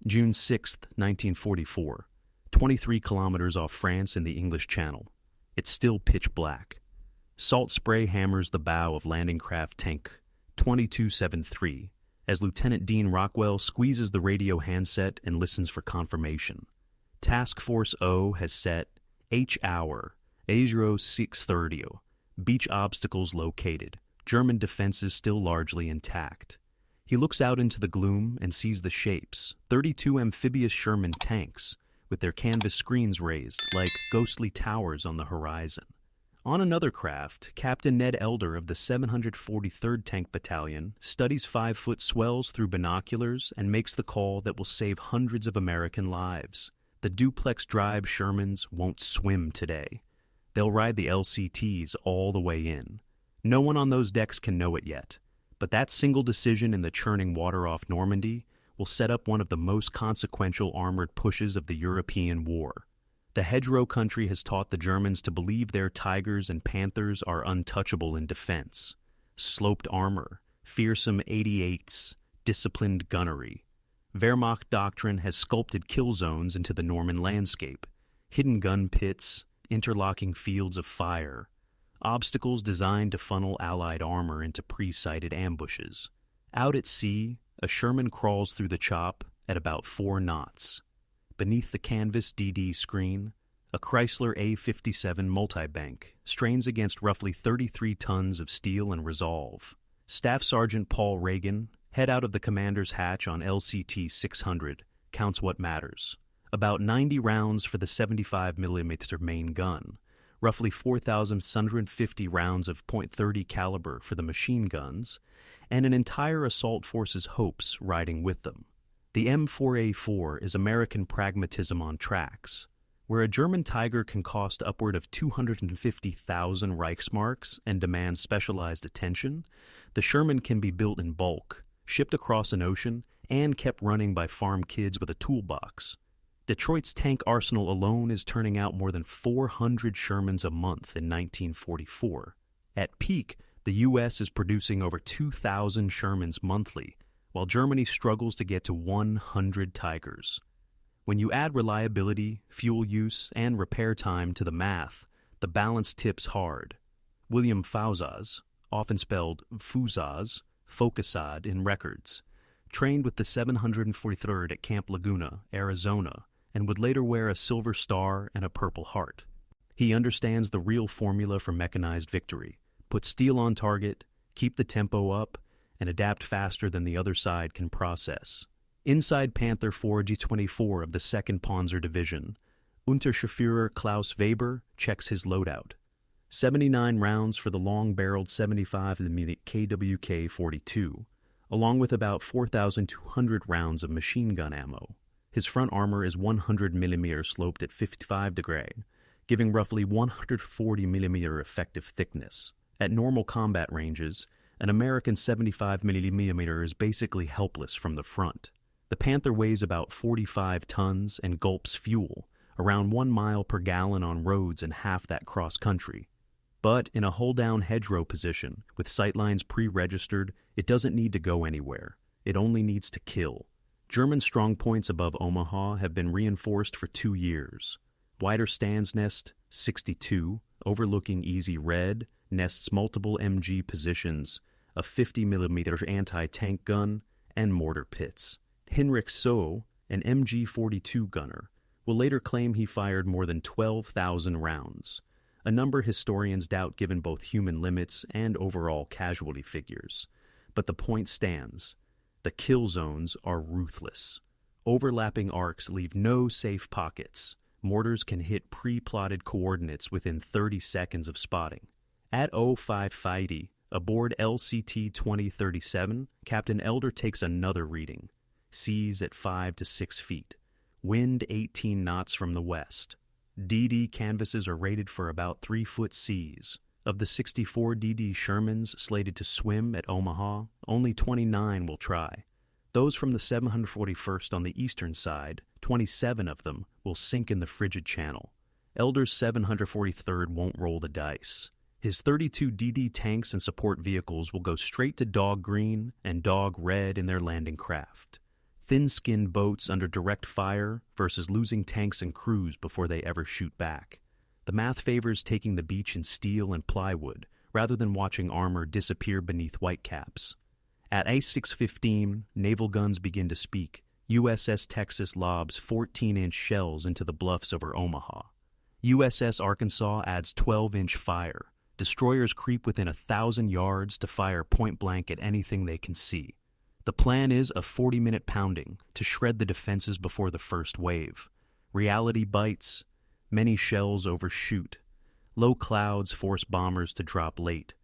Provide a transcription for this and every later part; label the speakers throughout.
Speaker 1: June 6, 1944, 23 kilometers off France in the English Channel. It's still pitch black. Salt spray hammers the bow of landing craft tank 2273 as Lieutenant Dean Rockwell squeezes the radio handset and listens for confirmation. Task Force O has set H-hour, hedgerow 630, beach obstacles located, German defenses still largely intact. He looks out into the gloom and sees the shapes, 32 amphibious Sherman tanks, with their canvas screens raised like ghostly towers on the horizon. On another craft, Captain Ned Elder of the 743rd Tank Battalion studies 5-foot swells through binoculars and makes the call that will save hundreds of American lives. The duplex drive Shermans won't swim today. They'll ride the LCTs all the way in. No one on those decks can know it yet, but that single decision in the churning water off Normandy will set up one of the most consequential armored pushes of the European war. The hedgerow country has taught the Germans to believe their Tigers and Panthers are untouchable in defense. Sloped armor, fearsome 88s, disciplined gunnery. Wehrmacht doctrine has sculpted kill zones into the Norman landscape, hidden gun pits, interlocking fields of fire, obstacles designed to funnel Allied armor into pre-sighted ambushes. Out at sea, a Sherman crawls through the chop at about 4 knots. Beneath the canvas DD screen, a Chrysler A57 multibank strains against roughly 33 tons of steel and resolve. Staff Sergeant Paul Reagan, head out of the commander's hatch on LCT 600, counts what matters. About 90 rounds for the 75mm main gun, roughly 4,750 rounds of .30 caliber for the machine guns, and an entire assault force's hopes riding with them. The M4A4 is American pragmatism on tracks. Where a German Tiger can cost upward of 250,000 Reichsmarks and demand specialized attention, the Sherman can be built in bulk, shipped across an ocean, and kept running by farm kids with a toolbox. Detroit's tank arsenal alone is turning out more than 400 Shermans a month in 1944. At peak, the U.S. is producing over 2,000 Shermans monthly, while Germany struggles to get to 100 Tigers. When you add reliability, fuel use, and repair time to the math, the balance tips hard. William Fauzaz, often spelled Fuzaz, Focusad in records, trained with the 743rd at Camp Laguna, Arizona, and would later wear a silver star and a Purple Heart. He understands the real formula for mechanized victory: put steel on target, keep the tempo up, and adapt faster than the other side can process. Inside Panther 4G24 of the 2nd Panzer Division, Unterscharführer Klaus Weber checks his loadout. 79 rounds for the long-barreled 75mm KWK-42, along with about 4,200 rounds of machine gun ammo. His front armor is 100mm sloped at 55 degree, giving roughly 140mm effective thickness. At normal combat ranges, an American 75mm is basically helpless from the front. The Panther weighs about 45 tons and gulps fuel, around 1 mile per gallon on roads and half that cross-country. But in a hull-down hedgerow position, with sightlines pre-registered, it doesn't need to go anywhere. It only needs to kill. German strongpoints above Omaha have been reinforced for 2 years. Wider Stands Nest 62, overlooking Easy Red, nests multiple MG positions, a 50mm anti-tank gun, and mortar pits. Hinrich Soe, an MG-42 gunner, will later claim he fired more than 12,000 rounds, a number historians doubt given both human limits and overall casualty figures. But the point stands. The kill zones are ruthless. Overlapping arcs leave no safe pockets. Mortars can hit pre-plotted coordinates within 30 seconds of spotting. At 0550, aboard LCT 2037, Captain Elder takes another reading. Seas at 5 to 6 feet. Wind 18 knots from the west. DD canvases are rated for about 3-foot seas. Of the 64 DD Shermans slated to swim at Omaha, only 29 will try. Those from the 741st on the eastern side, 27 of them, will sink in the frigid channel. Elder's 743rd won't roll the dice. His 32 DD tanks and support vehicles will go straight to dog green and dog red in their landing craft. thin-skinned boats under direct fire versus losing tanks and crews before they ever shoot back. The math favors taking the beach in steel and plywood, rather than watching armor disappear beneath whitecaps. At A6:15, naval guns begin to speak. USS Texas lobs 14-inch shells into the bluffs over Omaha. USS Arkansas adds 12-inch fire. Destroyers creep within 1,000 yards to fire point-blank at anything they can see. The plan is a 40-minute pounding to shred the defenses before the first wave. Reality bites. Many shells overshoot. Low clouds force bombers to drop late.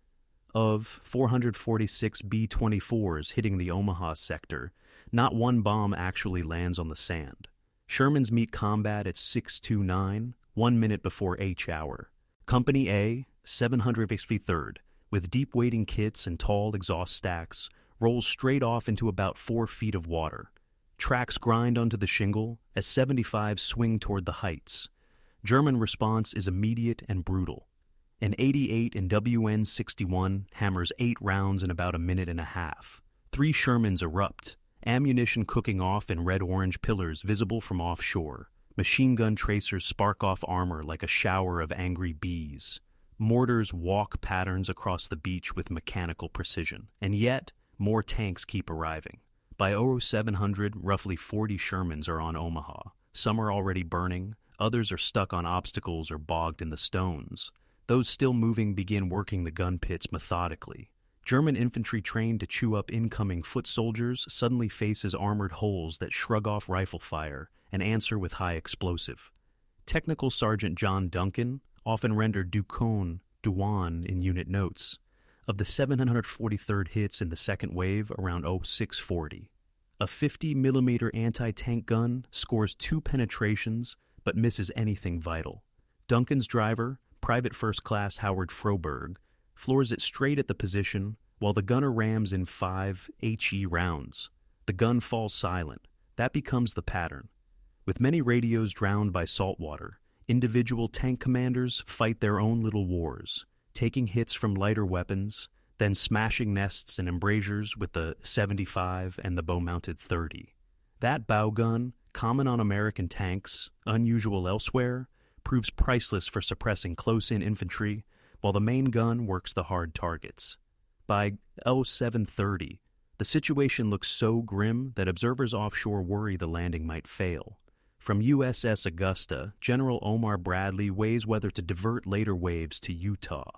Speaker 1: Of 446 B-24s hitting the Omaha sector, not one bomb actually lands on the sand. Shermans meet combat at 6:29, 1 minute before H hour. Company A, 753rd, with deep wading kits and tall exhaust stacks, rolls straight off into about 4 feet of water. Tracks grind onto the shingle as 75s swing toward the heights. German response is immediate and brutal. An 88 in WN-61 hammers 8 rounds in about a minute and a half. 3 Shermans erupt, ammunition cooking off in red-orange pillars visible from offshore. Machine gun tracers spark off armor like a shower of angry bees. Mortars walk patterns across the beach with mechanical precision. And yet, more tanks keep arriving. By 0700, roughly 40 Shermans are on Omaha. Some are already burning, others are stuck on obstacles or bogged in the stones. Those still moving begin working the gun pits methodically. German infantry trained to chew up incoming foot soldiers suddenly faces armored holes that shrug off rifle fire and answer with high explosive. Technical Sergeant John Duncan often rendered Ducon, Duan in unit notes. Of the 743rd hits in the second wave around 0640, a 50mm anti-tank gun scores 2 penetrations but misses anything vital. Duncan's driver, Private First Class Howard Froberg, floors it straight at the position while the gunner rams in 5 HE rounds. The gun falls silent. That becomes the pattern. With many radios drowned by salt water, individual tank commanders fight their own little wars, taking hits from lighter weapons, then smashing nests and embrasures with the 75 and the bow-mounted 30. That bow gun, common on American tanks, unusual elsewhere, proves priceless for suppressing close-in infantry, while the main gun works the hard targets. By 0730, the situation looks so grim that observers offshore worry the landing might fail. From USS Augusta, General Omar Bradley weighs whether to divert later waves to Utah.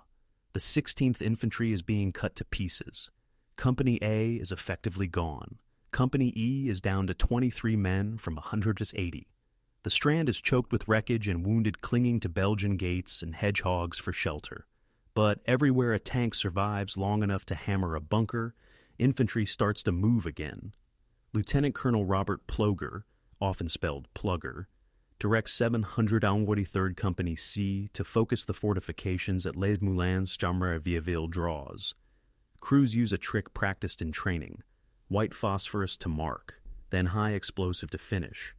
Speaker 1: The 16th Infantry is being cut to pieces. Company A is effectively gone. Company E is down to 23 men from 180. The strand is choked with wreckage and wounded clinging to Belgian gates and hedgehogs for shelter. But everywhere a tank survives long enough to hammer a bunker, infantry starts to move again. Lieutenant Colonel Robert Ploger, often spelled Plugger, directs 743rd Company C to focus the fortifications at Les Moulins Charmeravieville draws. Crews use a trick practiced in training: white phosphorus to mark, then high explosive to finish.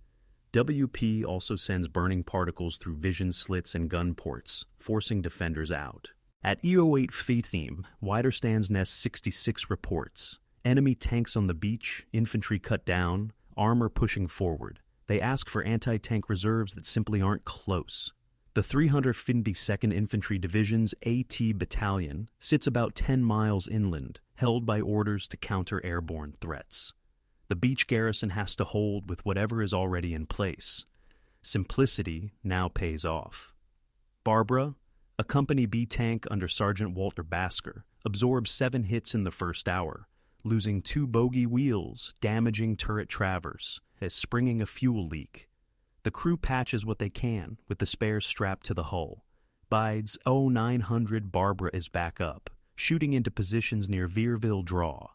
Speaker 1: WP also sends burning particles through vision slits and gun ports, forcing defenders out. At E08 Feetheme, Widerstands Nest 66 reports. Enemy tanks on the beach, infantry cut down, armor pushing forward. They ask for anti-tank reserves that simply aren't close. The 352nd Infantry Division's AT Battalion sits about 10 miles inland, held by orders to counter airborne threats. The beach garrison has to hold with whatever is already in place. Simplicity now pays off. Barbara, a Company B tank under Sergeant Walter Basker, absorbs 7 hits in the first hour, losing 2 bogey wheels, damaging turret traverse, as springing a fuel leak. The crew patches what they can, with the spares strapped to the hull. By 0900, Barbara is back up, shooting into positions near Veerville Draw.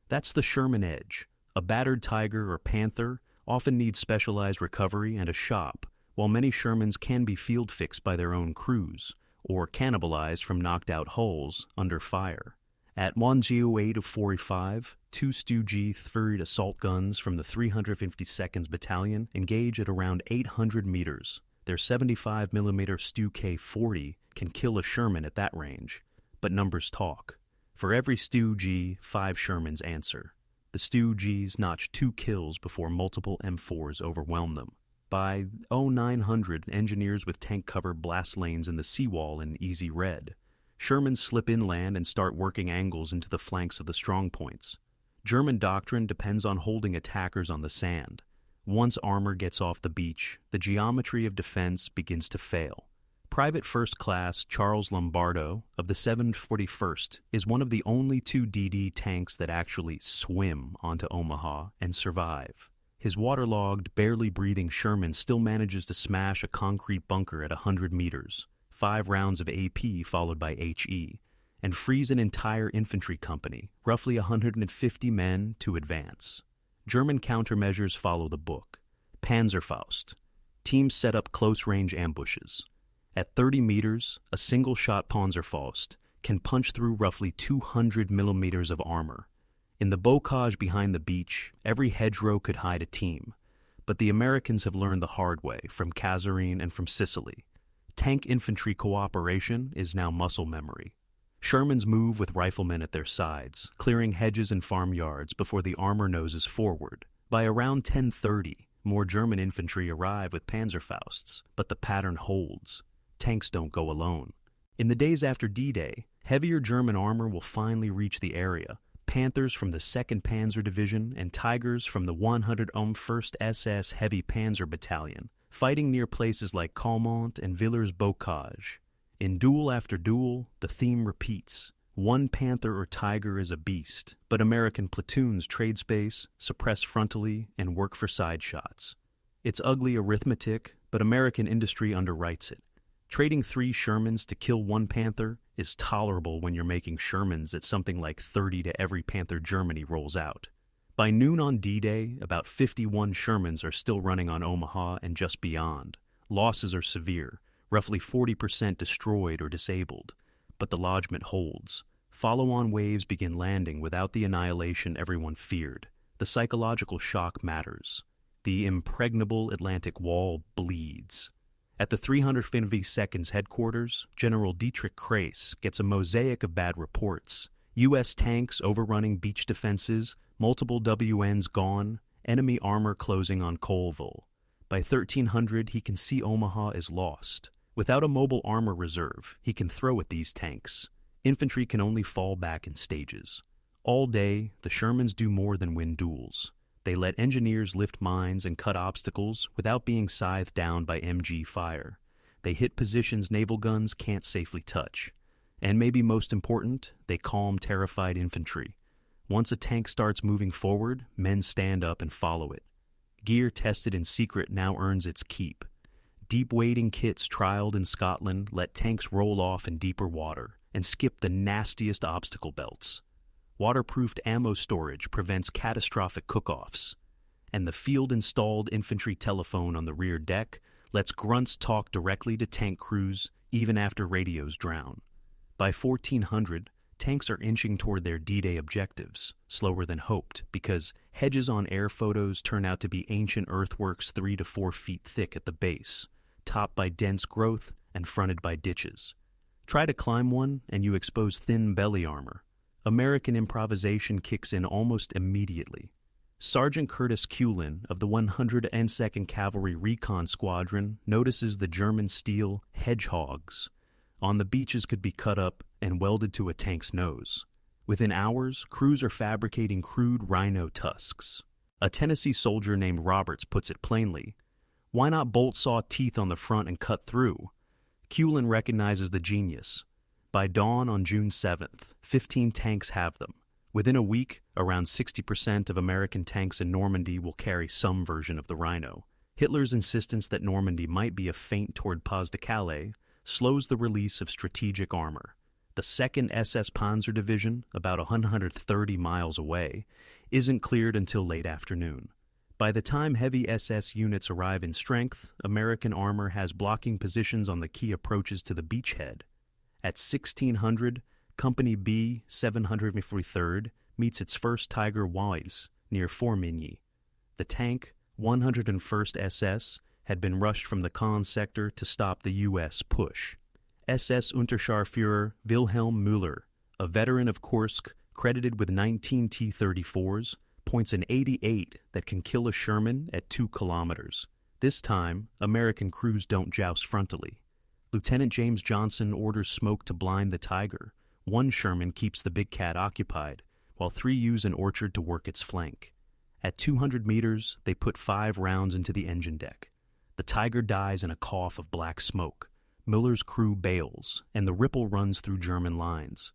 Speaker 1: That's the Sherman edge. A battered Tiger or Panther often needs specialized recovery and a shop, while many Shermans can be field fixed by their own crews, or cannibalized from knocked-out hulls under fire. At 108-45, 2 Stu G-3 assault guns from the 352nd Battalion engage at around 800 meters. Their 75mm Stu K-40 can kill a Sherman at that range, but numbers talk. For every Stu G, 5 Shermans answer. The Stooges notch 2 kills before multiple M4s overwhelm them. By 0900, engineers with tank cover blast lanes in the seawall in easy red. Shermans slip inland and start working angles into the flanks of the strongpoints. German doctrine depends on holding attackers on the sand. Once armor gets off the beach, the geometry of defense begins to fail. Private First Class Charles Lombardo of the 741st is one of the only 2 DD tanks that actually swim onto Omaha and survive. His waterlogged, barely breathing Sherman still manages to smash a concrete bunker at 100 meters, 5 rounds of AP followed by HE, and frees an entire infantry company, roughly 150 men, to advance. German countermeasures follow the book. Panzerfaust. Teams set up close-range ambushes. At 30 meters, a single-shot Panzerfaust can punch through roughly 200 millimeters of armor. In the bocage behind the beach, every hedgerow could hide a team. But the Americans have learned the hard way from Kasserine and from Sicily. Tank infantry cooperation is now muscle memory. Shermans move with riflemen at their sides, clearing hedges and farmyards before the armor noses forward. By around 10:30, more German infantry arrive with Panzerfausts, but the pattern holds. Tanks don't go alone. In the days after D-Day, heavier German armor will finally reach the area. Panthers from the 2nd Panzer Division and Tigers from the 101st SS Heavy Panzer Battalion, fighting near places like Caumont and Villers-Bocage. In duel after duel, the theme repeats. One Panther or Tiger is a beast, but American platoons trade space, suppress frontally, and work for side shots. It's ugly arithmetic, but American industry underwrites it. Trading 3 Shermans to kill 1 Panther is tolerable when you're making Shermans at something like 30 to every Panther Germany rolls out. By noon on D-Day, about 51 Shermans are still running on Omaha and just beyond. Losses are severe, roughly 40% destroyed or disabled, but the lodgment holds. Follow-on waves begin landing without the annihilation everyone feared. The psychological shock matters. The impregnable Atlantic Wall bleeds. At the 352nd's headquarters, General Dietrich Krase gets a mosaic of bad reports. U.S. tanks overrunning beach defenses, multiple WNs gone, enemy armor closing on Colville. By 1300, he can see Omaha is lost. Without a mobile armor reserve, he can throw at these tanks. Infantry can only fall back in stages. All day, the Shermans do more than win duels. They let engineers lift mines and cut obstacles without being scythed down by MG fire. They hit positions naval guns can't safely touch. And maybe most important, they calm terrified infantry. Once a tank starts moving forward, men stand up and follow it. Gear tested in secret now earns its keep. Deep wading kits trialed in Scotland let tanks roll off in deeper water and skip the nastiest obstacle belts. Waterproofed ammo storage prevents catastrophic cook-offs. And the field-installed infantry telephone on the rear deck lets grunts talk directly to tank crews even after radios drown. By 1400, tanks are inching toward their D-Day objectives, slower than hoped, because hedges on air photos turn out to be ancient earthworks 3 to 4 feet thick at the base, topped by dense growth and fronted by ditches. Try to climb one, and you expose thin belly armor. American improvisation kicks in almost immediately. Sergeant Curtis Cullen of the 102nd Cavalry Recon Squadron notices the German steel hedgehogs on the beaches could be cut up and welded to a tank's nose. Within hours, crews are fabricating crude rhino tusks. A Tennessee soldier named Roberts puts it plainly. Why not bolt saw teeth on the front and cut through? Cullen recognizes the genius. By dawn on June 7th, 15 tanks have them. Within a week, around 60% of American tanks in Normandy will carry some version of the Rhino. Hitler's insistence that Normandy might be a feint toward Pas-de-Calais slows the release of strategic armor. The 2nd SS Panzer Division, about 130 miles away, isn't cleared until late afternoon. By the time heavy SS units arrive in strength, American armor has blocking positions on the key approaches to the beachhead. At 1600, Company B, 753rd, meets its first Tiger Wise near Formigny. The tank, 101st SS, had been rushed from the Caen sector to stop the U.S. push. SS Unterscharführer Wilhelm Müller, a veteran of Kursk credited with 19 T-34s, points an .88 that can kill a Sherman at 2 kilometers. This time, American crews don't joust frontally. Lieutenant James Johnson orders smoke to blind the Tiger. One Sherman keeps the big cat occupied, while 3 use an orchard to work its flank. At 200 meters, they put 5 rounds into the engine deck. The Tiger dies in a cough of black smoke. Miller's crew bails, and the ripple runs through German lines.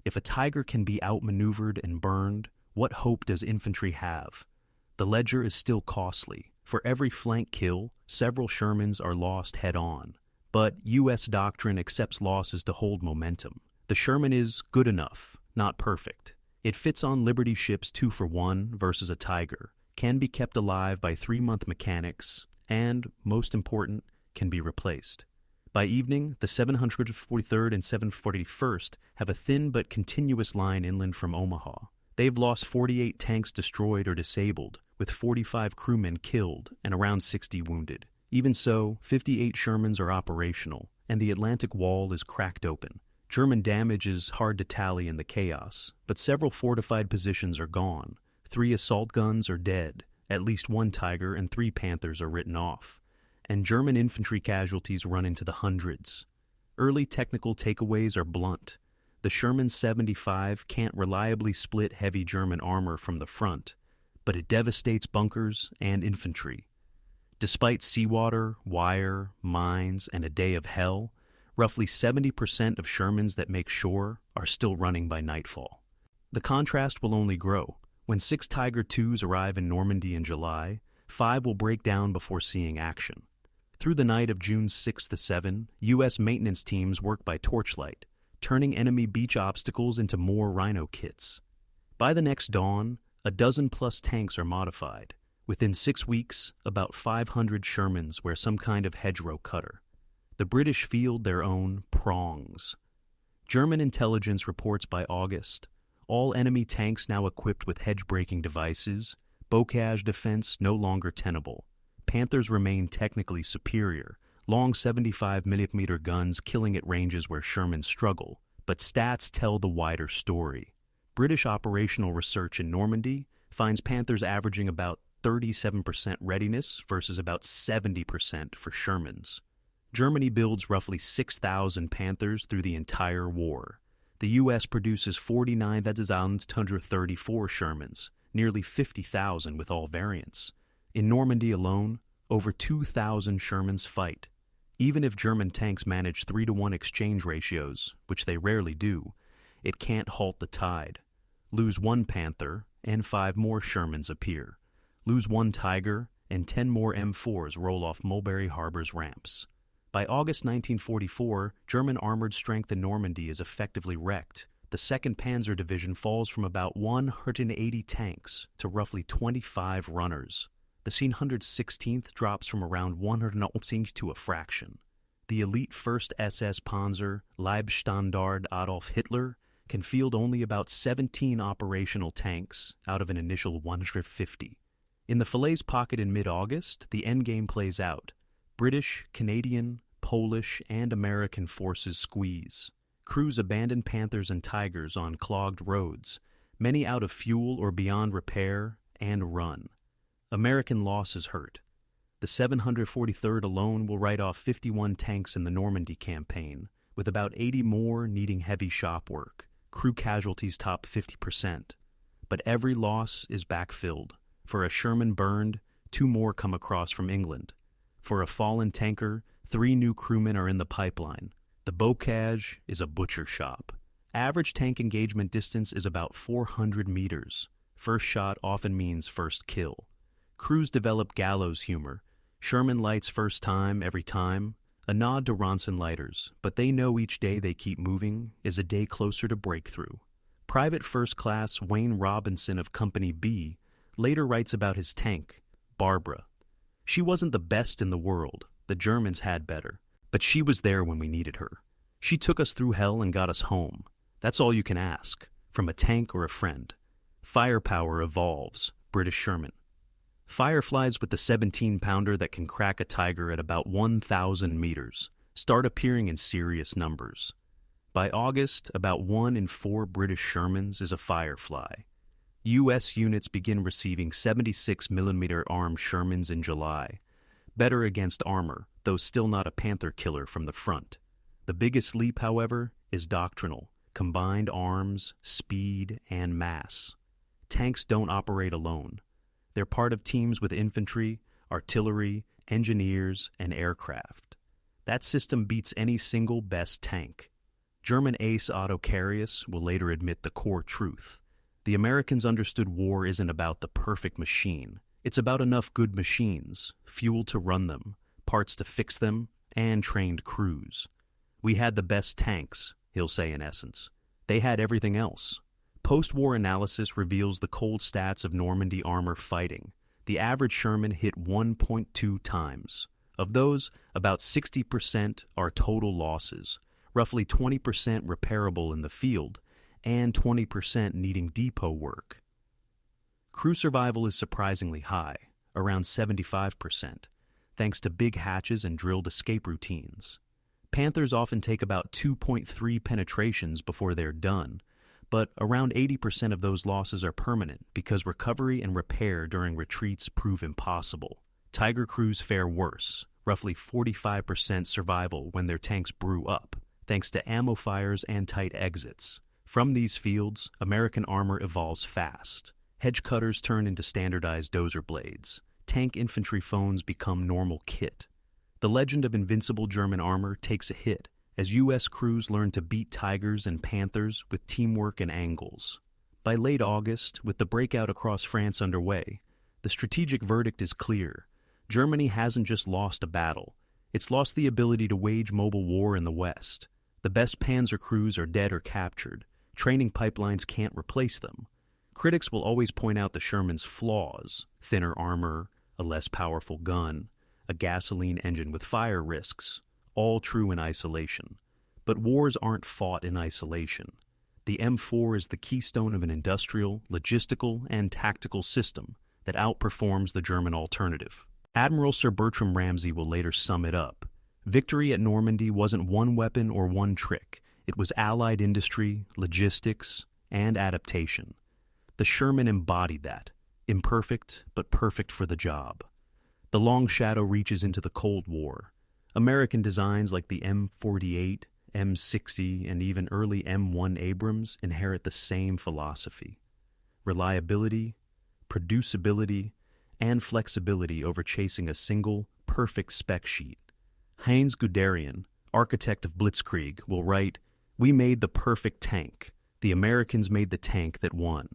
Speaker 1: If a Tiger can be outmaneuvered and burned, what hope does infantry have? The ledger is still costly. For every flank kill, several Shermans are lost head-on. But U.S. doctrine accepts losses to hold momentum. The Sherman is good enough, not perfect. It fits on Liberty ships 2 for 1 versus a Tiger, can be kept alive by 3-month mechanics, and, most important, can be replaced. By evening, the 743rd and 741st have a thin but continuous line inland from Omaha. They've lost 48 tanks destroyed or disabled, with 45 crewmen killed and around 60 wounded. Even so, 58 Shermans are operational, and the Atlantic Wall is cracked open. German damage is hard to tally in the chaos, but several fortified positions are gone. 3 assault guns are dead, at least 1 Tiger and 3 Panthers are written off, and German infantry casualties run into the hundreds. Early technical takeaways are blunt. The Sherman 75 can't reliably split heavy German armor from the front, but it devastates bunkers and infantry. Despite seawater, wire, mines, and a day of hell, roughly 70% of Shermans that make shore are still running by nightfall. The contrast will only grow. When 6 Tiger IIs arrive in Normandy in July, 5 will break down before seeing action. Through the night of June 6 to 7, U.S. maintenance teams work by torchlight, turning enemy beach obstacles into more Rhino kits. By the next dawn, a dozen-plus tanks are modified. Within 6 weeks, about 500 Shermans wear some kind of hedgerow cutter. The British field their own prongs. German intelligence reports by August, all enemy tanks now equipped with hedge-breaking devices, bocage defense no longer tenable. Panthers remain technically superior, long 75mm guns killing at ranges where Shermans struggle, but stats tell the wider story. British operational research in Normandy finds Panthers averaging about 37% readiness versus about 70% for Shermans. Germany builds roughly 6,000 Panthers through the entire war. The U.S. produces 49,234 Shermans, nearly 50,000 with all variants. In Normandy alone, over 2,000 Shermans fight. Even if German tanks manage 3-to-1 exchange ratios, which they rarely do, it can't halt the tide. Lose 1 Panther, and 5 more Shermans appear. Lose 1 Tiger, and 10 more M4s roll off Mulberry Harbor's ramps. By August 1944, German armored strength in Normandy is effectively wrecked. The 2nd Panzer Division falls from about 180 tanks to roughly 25 runners. The 116th drops from around 190 to a fraction. The elite 1st SS Panzer, Leibstandard Adolf Hitler, can field only about 17 operational tanks out of an initial 150. In the Falaise pocket in mid-August, the endgame plays out. British, Canadian, Polish, and American forces squeeze. Crews abandon Panthers and Tigers on clogged roads, many out of fuel or beyond repair, and run. American losses hurt. The 743rd alone will write off 51 tanks in the Normandy campaign, with about 80 more needing heavy shop work. Crew casualties top 50%. But every loss is backfilled. For a Sherman burned, 2 more come across from England. For a fallen tanker, 3 new crewmen are in the pipeline. The bocage is a butcher shop. Average tank engagement distance is about 400 meters. First shot often means first kill. Crews develop gallows humor. Sherman lights first time every time. A nod to Ronson lighters, but they know each day they keep moving is a day closer to breakthrough. Private First Class Wayne Robinson of Company B later writes about his tank, Barbara. She wasn't the best in the world. The Germans had better. But she was there when we needed her. She took us through hell and got us home. That's all you can ask, from a tank or a friend. Firepower evolves, British Sherman. Fireflies with the 17-pounder that can crack a Tiger at about 1,000 meters start appearing in serious numbers. By August, about 1 in 4 British Shermans is a Firefly. U.S. units begin receiving 76mm armed Shermans in July. Better against armor, though still not a Panther killer from the front. The biggest leap, however, is doctrinal: combined arms, speed, and mass. Tanks don't operate alone. They're part of teams with infantry, artillery, engineers, and aircraft. That system beats any single best tank. German ace Otto Carius will later admit the core truth. The Americans understood war isn't about the perfect machine. It's about enough good machines, fuel to run them, parts to fix them, and trained crews. We had the best tanks, he'll say in essence. They had everything else. Post-war analysis reveals the cold stats of Normandy armor fighting. The average Sherman hit 1.2 times. Of those, about 60% are total losses, roughly 20% repairable in the field, and 20% needing depot work. Crew survival is surprisingly high, around 75%, thanks to big hatches and drilled escape routines. Panthers often take about 2.3 penetrations before they're done, but around 80% of those losses are permanent because recovery and repair during retreats prove impossible. Tiger crews fare worse, roughly 45% survival when their tanks brew up, thanks to ammo fires and tight exits. From these fields, American armor evolves fast. Hedge cutters turn into standardized dozer blades. Tank infantry phones become normal kit. The legend of invincible German armor takes a hit as U.S. crews learn to beat Tigers and Panthers with teamwork and angles. By late August, with the breakout across France underway, the strategic verdict is clear. Germany hasn't just lost a battle. It's lost the ability to wage mobile war in the West. The best Panzer crews are dead or captured. Training pipelines can't replace them. Critics will always point out the Sherman's flaws: thinner armor, a less powerful gun, a gasoline engine with fire risks, all true in isolation. But wars aren't fought in isolation. The M4 is the keystone of an industrial, logistical, and tactical system that outperforms the German alternative. Admiral Sir Bertram Ramsay will later sum it up. Victory at Normandy wasn't one weapon or one trick. It was Allied industry, logistics, and adaptation. The Sherman embodied that, imperfect but perfect for the job. The long shadow reaches into the Cold War. American designs like the M48, M60, and even early M1 Abrams inherit the same philosophy: reliability, producibility, and flexibility over chasing a single, perfect spec sheet. Heinz Guderian, architect of Blitzkrieg, will write, "We made the perfect tank. The Americans made the tank that won."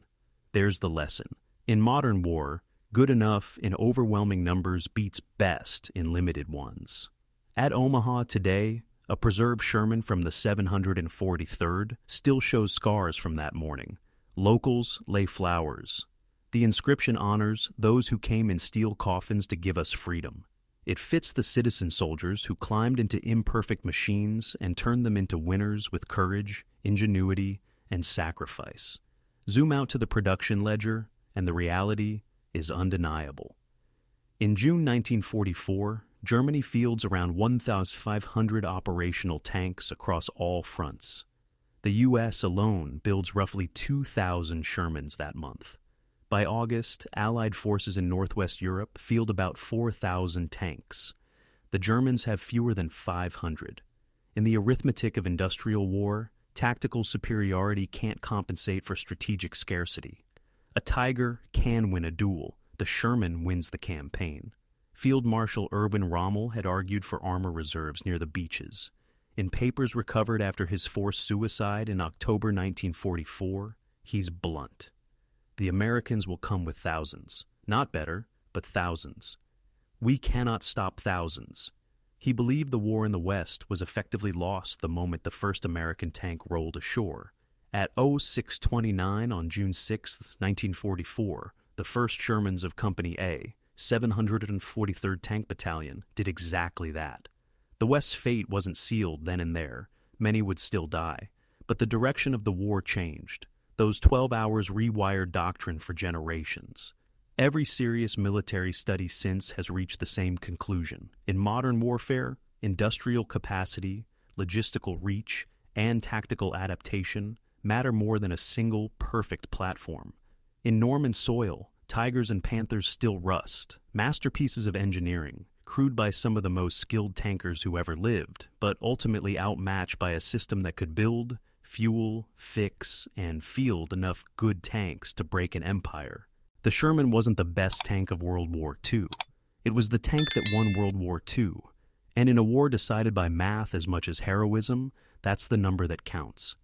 Speaker 1: There's the lesson. In modern war, good enough in overwhelming numbers beats best in limited ones. At Omaha today, a preserved Sherman from the 743rd still shows scars from that morning. Locals lay flowers. The inscription honors those who came in steel coffins to give us freedom. It fits the citizen soldiers who climbed into imperfect machines and turned them into winners with courage, ingenuity, and sacrifice. Zoom out to the production ledger, and the reality is undeniable. In June 1944, Germany fields around 1,500 operational tanks across all fronts. The U.S. alone builds roughly 2,000 Shermans that month. By August, Allied forces in Northwest Europe field about 4,000 tanks. The Germans have fewer than 500. In the arithmetic of industrial war, tactical superiority can't compensate for strategic scarcity. A Tiger can win a duel. The Sherman wins the campaign. Field Marshal Erwin Rommel had argued for armor reserves near the beaches. In papers recovered after his forced suicide in October 1944, he's blunt. The Americans will come with thousands. Not better, but thousands. We cannot stop thousands. He believed the war in the West was effectively lost the moment the first American tank rolled ashore. At 0629 on June 6, 1944, the 1st Shermans of Company A, 743rd Tank Battalion, did exactly that. The West's fate wasn't sealed then and there. Many would still die. But the direction of the war changed. Those 12 hours rewired doctrine for generations. Every serious military study since has reached the same conclusion. In modern warfare, industrial capacity, logistical reach, and tactical adaptation matter more than a single perfect platform. In Norman soil, Tigers and Panthers still rust, masterpieces of engineering, crewed by some of the most skilled tankers who ever lived, but ultimately outmatched by a system that could build, fuel, fix, and field enough good tanks to break an empire. The Sherman wasn't the best tank of World War II. It was the tank that won World War II. And in a war decided by math as much as heroism, that's the number that counts.